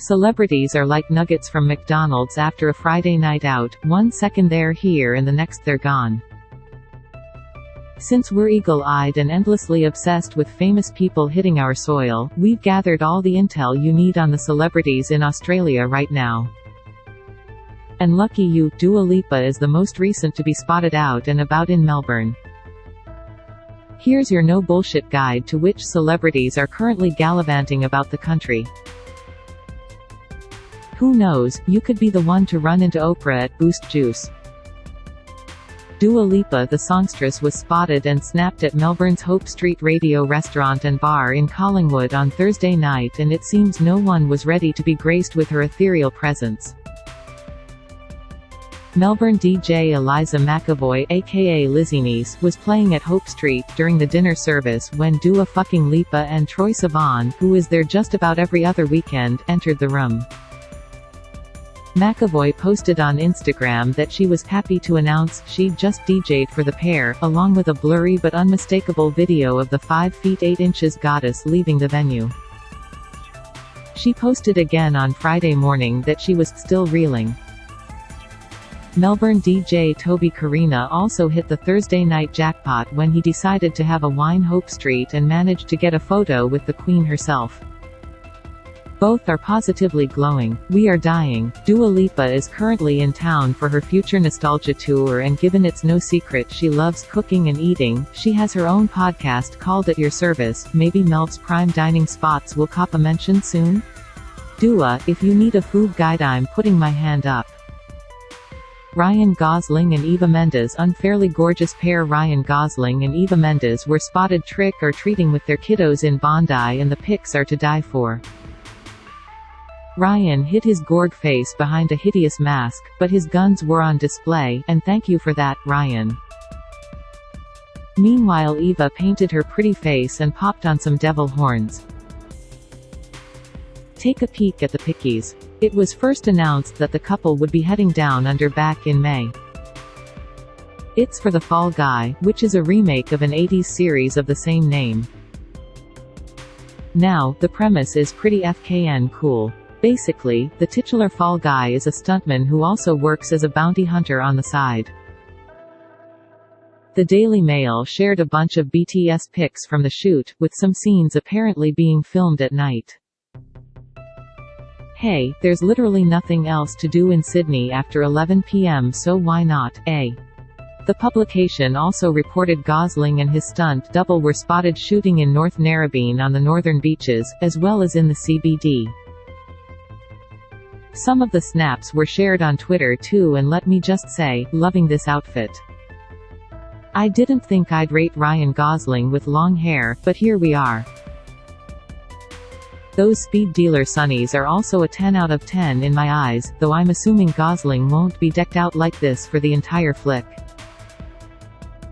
Celebrities are like nuggets from McDonald's after a Friday night out, 1 second they're here and the next they're gone. Since we're eagle-eyed and endlessly obsessed with famous people hitting our soil, we've gathered all the intel you need on the celebrities in Australia right now. And lucky you, Dua Lipa is the most recent to be spotted out and about in Melbourne. Here's your no-bullshit guide to which celebrities are currently gallivanting about the country. Who knows, you could be the one to run into Oprah at Boost Juice. Dua Lipa the songstress was spotted and snapped at Melbourne's Hope Street Radio restaurant and bar in Collingwood on Thursday night, and it seems no one was ready to be graced with her ethereal presence. Melbourne DJ Eliza McAvoy aka Lizzinies was playing at Hope Street during the dinner service when Dua fucking Lipa and Troye Sivan, who is there just about every other weekend, entered the room. McAvoy posted on Instagram that she was happy to announce she'd just DJ'd for the pair, along with a blurry but unmistakable video of the 5 feet 8 inches goddess leaving the venue. She posted again on Friday morning that she was still reeling. Melbourne DJ Toby Carina also hit the Thursday night jackpot when he decided to have a wine Hope Street and managed to get a photo with the Queen herself. Both are positively glowing. We are dying. Dua Lipa is currently in town for her Future Nostalgia tour, and given it's no secret she loves cooking and eating, she has her own podcast called At Your Service. Maybe Mel's prime dining spots will cop a mention soon? Dua, if you need a food guide I'm putting my hand up. Ryan Gosling and Eva Mendes unfairly gorgeous pair Ryan Gosling and Eva Mendes were spotted trick-or-treating with their kiddos in Bondi, and the pics are to die for. Ryan hid his gorg face behind a hideous mask, but his guns were on display, and thank you for that, Ryan. Meanwhile Eva painted her pretty face and popped on some devil horns. Take a peek at the pickies. It was first announced that the couple would be heading down under back in May. It's for The Fall Guy, which is a remake of an 80s series of the same name. Now, the premise is pretty FKN cool. Basically, the titular Fall Guy is a stuntman who also works as a bounty hunter on the side. The Daily Mail shared a bunch of BTS pics from the shoot, with some scenes apparently being filmed at night. Hey, there's literally nothing else to do in Sydney after 11 p.m. so why not, eh? The publication also reported Gosling and his stunt double were spotted shooting in North Narrabeen on the northern beaches, as well as in the CBD. Some of the snaps were shared on Twitter too, and let me just say, loving this outfit. I didn't think I'd rate Ryan Gosling with long hair, but here we are. Those speed dealer sunnies are also a 10 out of 10 in my eyes, though I'm assuming Gosling won't be decked out like this for the entire flick.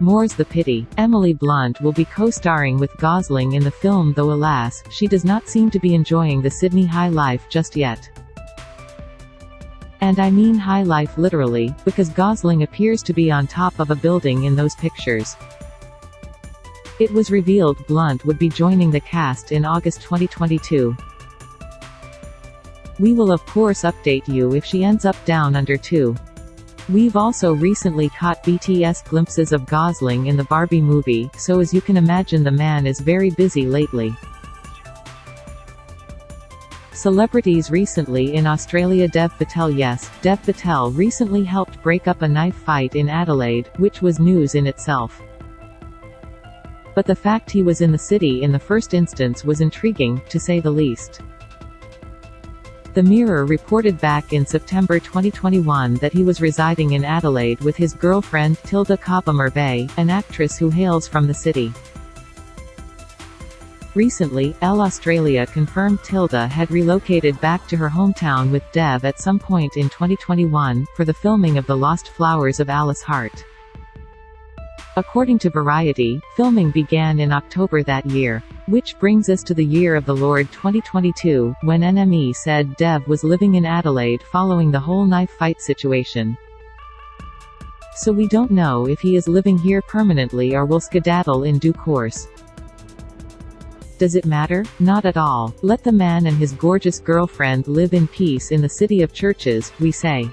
More's the pity. Emily Blunt will be co-starring with Gosling in the film, though alas, she does not seem to be enjoying the Sydney high life just yet. And I mean high life literally, because Gosling appears to be on top of a building in those pictures. It was revealed Blunt would be joining the cast in August 2022. We will of course update you if she ends up down under too. We've also recently caught BTS glimpses of Gosling in the Barbie movie, so as you can imagine the man is very busy lately. Celebrities recently in Australia. Dev Patel. Yes, Dev Patel recently helped break up a knife fight in Adelaide, which was news in itself. But the fact he was in the city in the first instance was intriguing, to say the least. The Mirror reported back in September 2021 that he was residing in Adelaide with his girlfriend Tilda Caba-Murray, an actress who hails from the city. Recently, Elle Australia confirmed Tilda had relocated back to her hometown with Dev at some point in 2021, for the filming of The Lost Flowers of Alice Hart. According to Variety, filming began in October that year. Which brings us to the year of the Lord 2022, when NME said Dev was living in Adelaide following the whole knife fight situation. So we don't know if he is living here permanently or will skedaddle in due course. Does it matter? Not at all. Let the man and his gorgeous girlfriend live in peace in the city of churches, we say.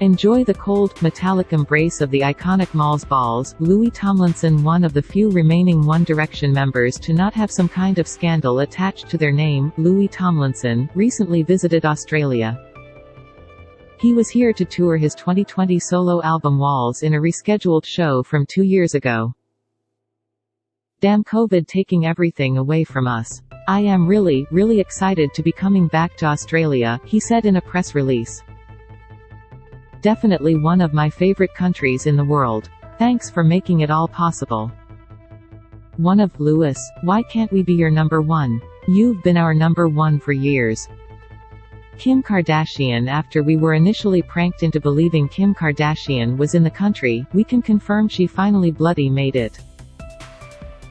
Enjoy the cold, metallic embrace of the iconic Malls balls. Louis Tomlinson, one of the few remaining One Direction members to not have some kind of scandal attached to their name, Louis Tomlinson, recently visited Australia. He was here to tour his 2020 solo album Walls in a rescheduled show from 2 years ago. Damn COVID taking everything away from us. I am really, really excited to be coming back to Australia, he said in a press release. Definitely one of my favorite countries in the world. Thanks for making it all possible. One of Lewis, why can't we be your number one? You've been our number one for years. Kim Kardashian. After we were initially pranked into believing Kim Kardashian was in the country, we can confirm she finally bloody made it.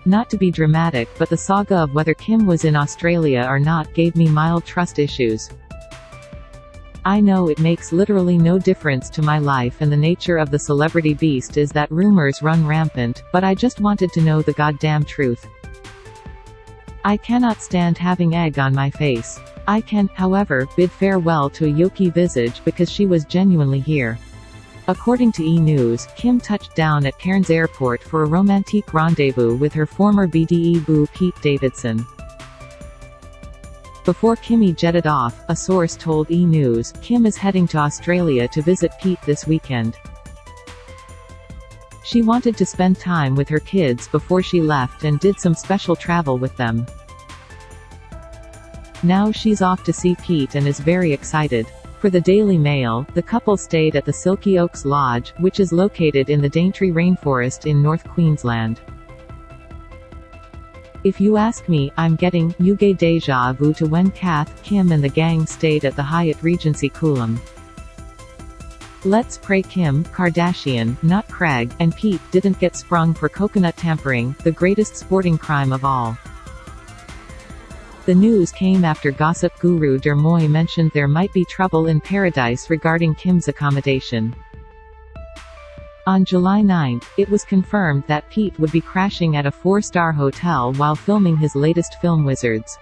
Not to be dramatic, but the saga of whether Kim was in Australia or not gave me mild trust issues. I know it makes literally no difference to my life, and the nature of the celebrity beast is that rumors run rampant, but I just wanted to know the goddamn truth. I cannot stand having egg on my face. I can, however, bid farewell to a yolky visage because she was genuinely here. According to E! News, Kim touched down at Cairns Airport for a romantic rendezvous with her former BDE boo Pete Davidson. Before Kimmy jetted off, a source told E! News, Kim is heading to Australia to visit Pete this weekend. She wanted to spend time with her kids before she left and did some special travel with them. Now she's off to see Pete and is very excited. For the Daily Mail, the couple stayed at the Silky Oaks Lodge, which is located in the Daintree Rainforest in North Queensland. If you ask me, I'm getting Yuge deja vu to when Kath, Kim and the gang stayed at the Hyatt Regency Coolum. Let's pray Kim Kardashian, not Craig, and Pete didn't get sprung for coconut tampering, the greatest sporting crime of all. The news came after gossip guru Dermoy mentioned there might be trouble in paradise regarding Kim's accommodation. On July 9, it was confirmed that Pete would be crashing at a 4-star hotel while filming his latest film Wizards.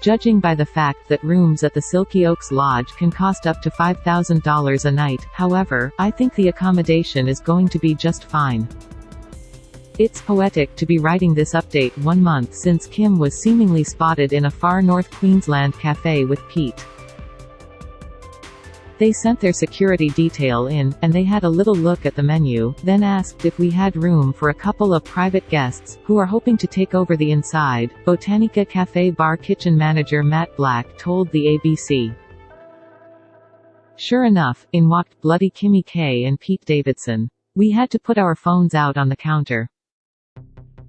Judging by the fact that rooms at the Silky Oaks Lodge can cost up to $5,000 a night, however, I think the accommodation is going to be just fine. It's poetic to be writing this update 1 month since Kim was seemingly spotted in a far north Queensland cafe with Pete. They sent their security detail in, and they had a little look at the menu, then asked if we had room for a couple of private guests, who are hoping to take over the inside, Botanica Cafe bar kitchen manager Matt Black told the ABC. Sure enough, in walked bloody Kimmy K and Pete Davidson. We had to put our phones out on the counter.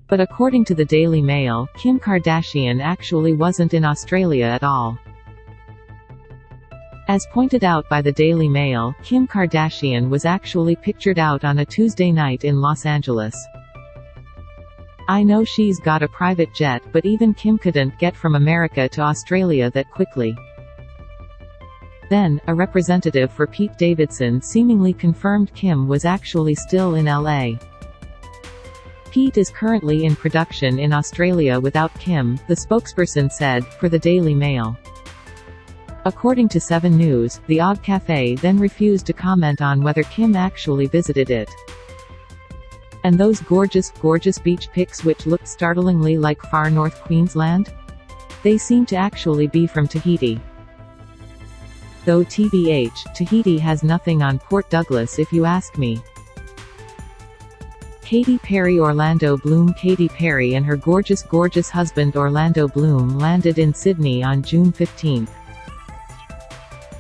But according to the Daily Mail, Kim Kardashian actually wasn't in Australia at all. As pointed out by the Daily Mail, Kim Kardashian was actually pictured out on a Tuesday night in Los Angeles. I know she's got a private jet, but even Kim couldn't get from America to Australia that quickly. Then, a representative for Pete Davidson seemingly confirmed Kim was actually still in LA. Pete is currently in production in Australia without Kim, the spokesperson said, for the Daily Mail. According to 7 News, the Og Cafe then refused to comment on whether Kim actually visited it. And those gorgeous, gorgeous beach pics which looked startlingly like far north Queensland? They seem to actually be from Tahiti. Though TBH, Tahiti has nothing on Port Douglas if you ask me. Katy Perry Orlando Bloom Katy Perry and her gorgeous husband Orlando Bloom landed in Sydney on June 15.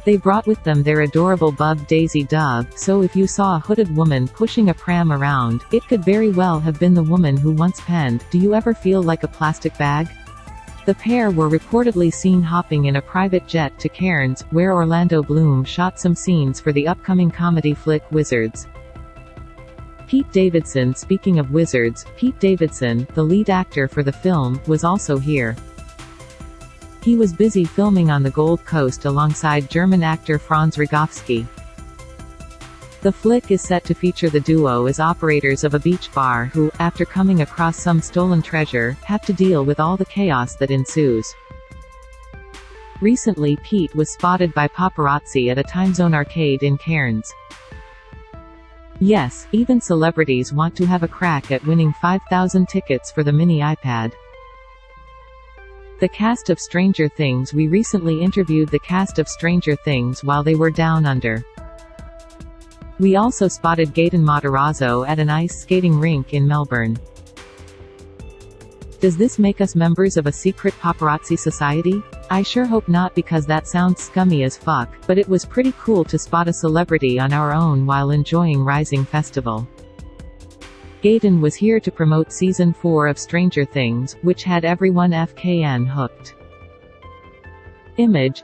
They brought with them their adorable bub Daisy Dove, so if you saw a hooded woman pushing a pram around, it could very well have been the woman who once penned, "Do you ever feel like a plastic bag?" The pair were reportedly seen hopping in a private jet to Cairns, where Orlando Bloom shot some scenes for the upcoming comedy flick Wizards. Pete Davidson. Speaking of Wizards, Pete Davidson, the lead actor for the film, was also here. He was busy filming on the Gold Coast alongside German actor Franz Rogowski. The flick is set to feature the duo as operators of a beach bar who, after coming across some stolen treasure, have to deal with all the chaos that ensues. Recently Pete was spotted by paparazzi at a TimeZone arcade in Cairns. Yes, even celebrities want to have a crack at winning 5,000 tickets for the mini iPad. The cast of Stranger Things. We recently interviewed the cast of Stranger Things while they were down under. We also spotted Gaten Matarazzo at an ice skating rink in Melbourne. Does this make us members of a secret paparazzi society? I sure hope not, because that sounds scummy as fuck, but it was pretty cool to spot a celebrity on our own while enjoying Rising Festival. Gaten was here to promote Season 4 of Stranger Things, which had everyone FKN hooked. Image